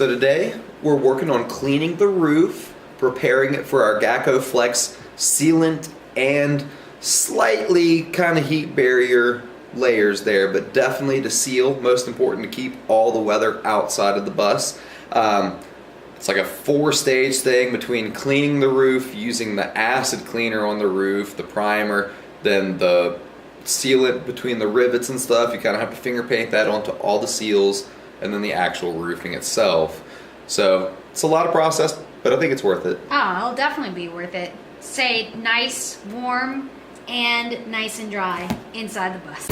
So today we're working on cleaning the roof, preparing it for our Gacko Flex sealant and slightly kind of heat barrier layers there, but definitely to seal. Most important to keep all the weather outside of the bus. It's like a 4-stage thing between cleaning the roof, using the acid cleaner on the roof, the primer, then the sealant between the rivets and stuff. You kind of have to finger paint that onto all the seals, and then the actual roofing itself. So it's a lot of process, but I think it's worth it. Oh, it'll definitely be worth it. Stay nice, warm, and nice and dry inside the bus.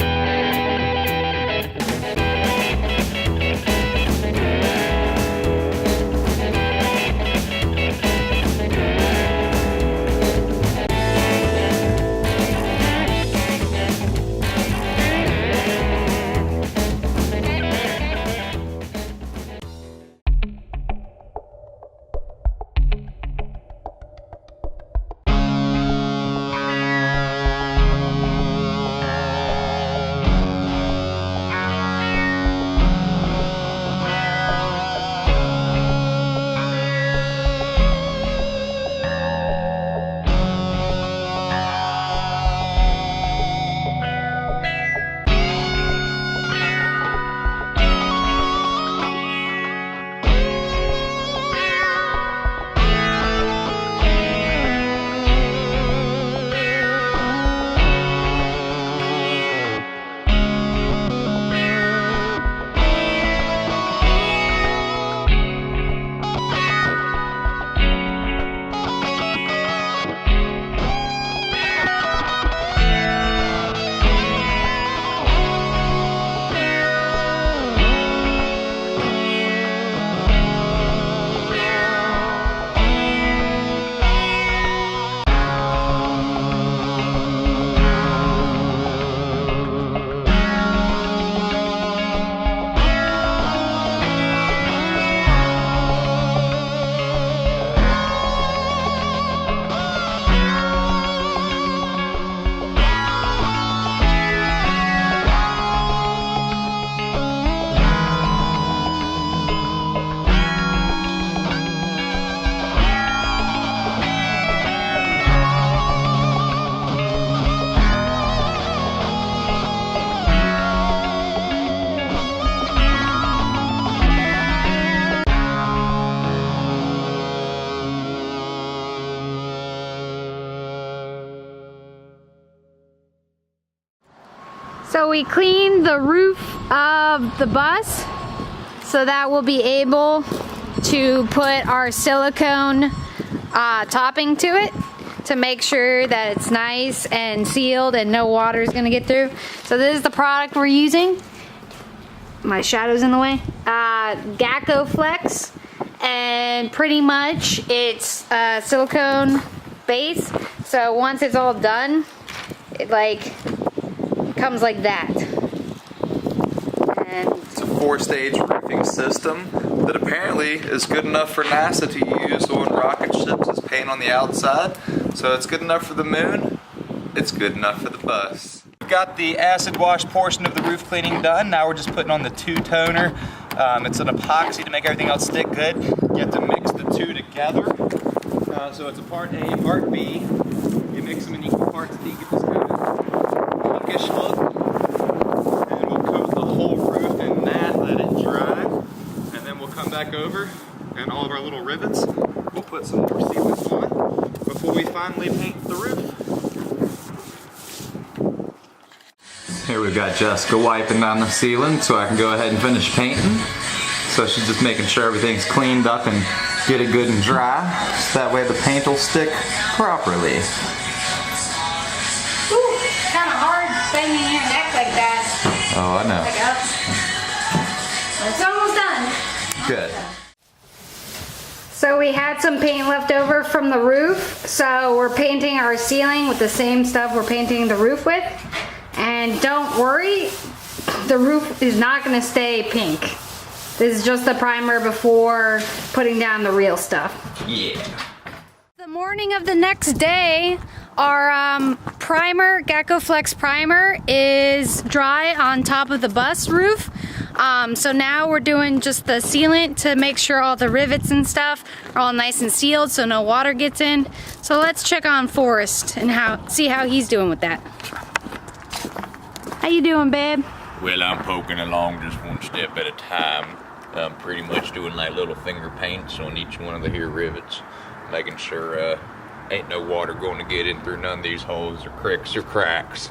So we cleaned the roof of the bus so that we'll be able to put our silicone topping to it to make sure that it's nice and sealed and no water is gonna get through. So this is the product we're using. My shadow's in the way. Gacko Flex, and pretty much it's silicone base. So once it's all done, it comes like that. And it's a 4-stage roofing system that apparently is good enough for NASA to use on rocket ships as paint on the outside. So it's good enough for the moon, it's good enough for the bus. We've got the acid wash portion of the roof cleaning done. Now we're just putting on the 2-toner. It's an epoxy to make everything else stick good. You have to mix the two together. So it's a part A, part B. You mix them in equal parts to get this kind of pinkish look. And we'll coat the whole roof in that, let it dry. And then we'll come back over and all of our little rivets. We'll put some more sealant on before we finally paint the roof. Here we've got Jessica wiping down the sealant so I can go ahead and finish painting. So she's just making sure everything's cleaned up and get it good and dry, so that way the paint will stick properly. ooh, kind of hard banging your neck like that. Oh, I know. Like up. It's almost done. Good. So we had some paint left over from the roof, so we're painting our ceiling with the same stuff we're painting the roof with. And don't worry, the roof is not going to stay pink. This is just the primer before putting down the real stuff. Yeah. The morning of the next day, our primer, Gacko Flex primer, is dry on top of the bus roof. So now we're doing just the sealant to make sure all the rivets and stuff are all nice and sealed so no water gets in. So let's check on Forrest and see how he's doing with that. How you doing, babe? Well, I'm poking along just one step at a time. I'm pretty much doing like little finger paints on each one of the here rivets, making sure ain't no water going to get in through none of these holes or cricks or cracks.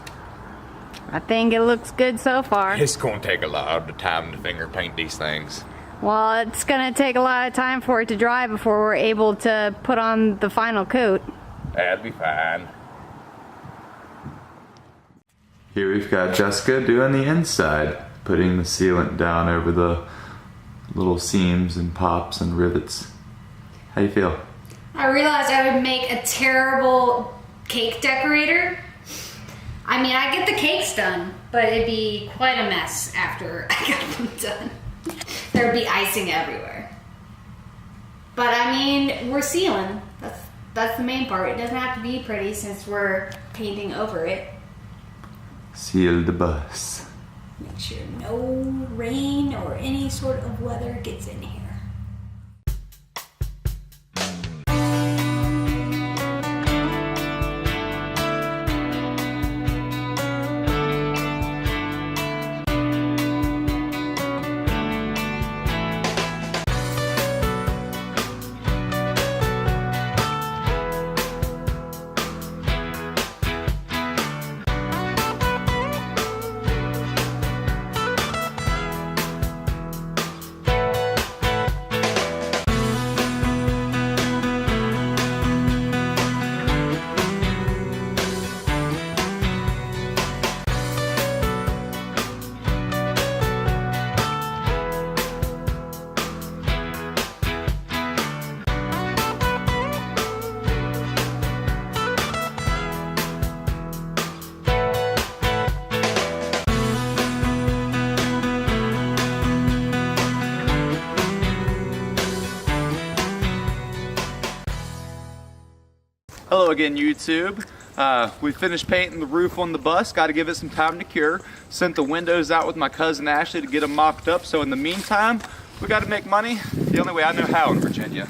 I think it looks good so far. It's going to take a lot of time to finger paint these things. Well, it's gonna take a lot of time for it to dry before we're able to put on the final coat. That'll be fine. Here we've got Jessica doing the inside, putting the sealant down over the little seams and pops and rivets. How you feel? I realized I would make a terrible cake decorator. I mean, I get the cakes done, but it'd be quite a mess after I got them done. There'd be icing everywhere. But I mean, we're sealing. That's the main part. It doesn't have to be pretty since we're painting over it. Seal the bus. Make sure no rain or any sort of weather gets in here. Hello again, YouTube. We finished painting the roof on the bus. Got to give it some time to cure. Sent the windows out with my cousin Ashley to get them mocked up. So in the meantime, we got to make money the only way I know how in Virginia.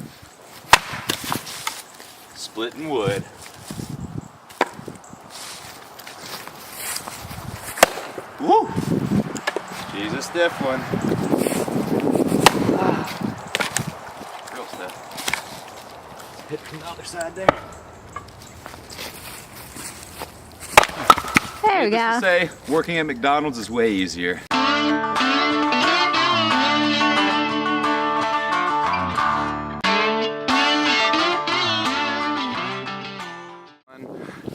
Splitting wood. Woo! She's a stiff one. Real stiff. Hit from the other side there. There we go. To say, working at McDonald's is way easier.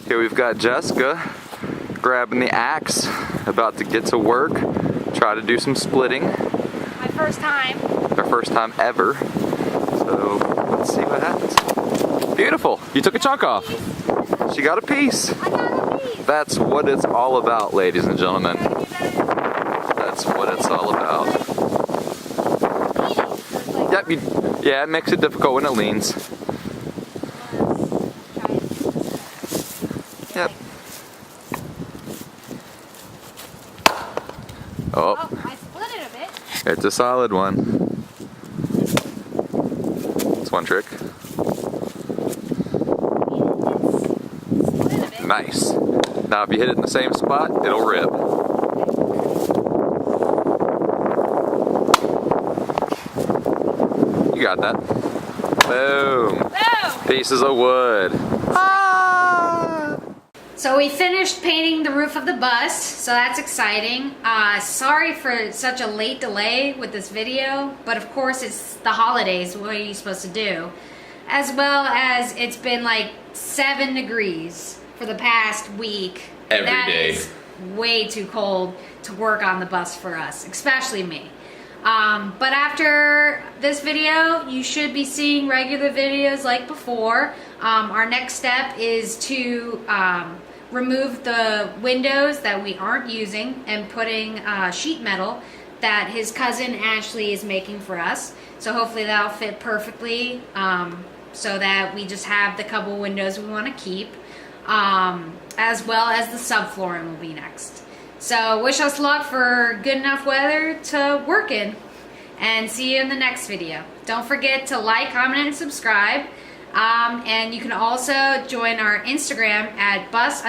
Here we've got Jessica grabbing the axe, about to get to work, try to do some splitting. My first time. Her first time ever. So let's see what happens. Beautiful. You took a chunk off. She got a piece. I got a piece. That's what it's all about, ladies and gentlemen. That's what it's all about. Yep. Yeah, it makes it difficult when it leans. Yep. Oh, I split it a bit. it's a solid one. It's one trick. Split a bit. Nice. Now if you hit it in the same spot, it'll rip. You got that. Boom. Boom! Pieces of wood. So we finished painting the roof of the bus, so that's exciting. Sorry for such a late delay with this video, but of course it's the holidays, what are you supposed to do? As well as it's been like 7 degrees for the past week. Every That day. is way too cold to work on the bus for us, especially me. But after this video, you should be seeing regular videos like before. Our next step is to remove the windows that we aren't using and putting sheet metal that his cousin Ashley is making for us. So hopefully that'll fit perfectly so that we just have the couple windows we want to keep. As well as the subflooring will be next. So wish us luck for good enough weather to work in. And see you in the next video. Don't forget to like, comment, and subscribe. And you can also join our Instagram at bus_with_us.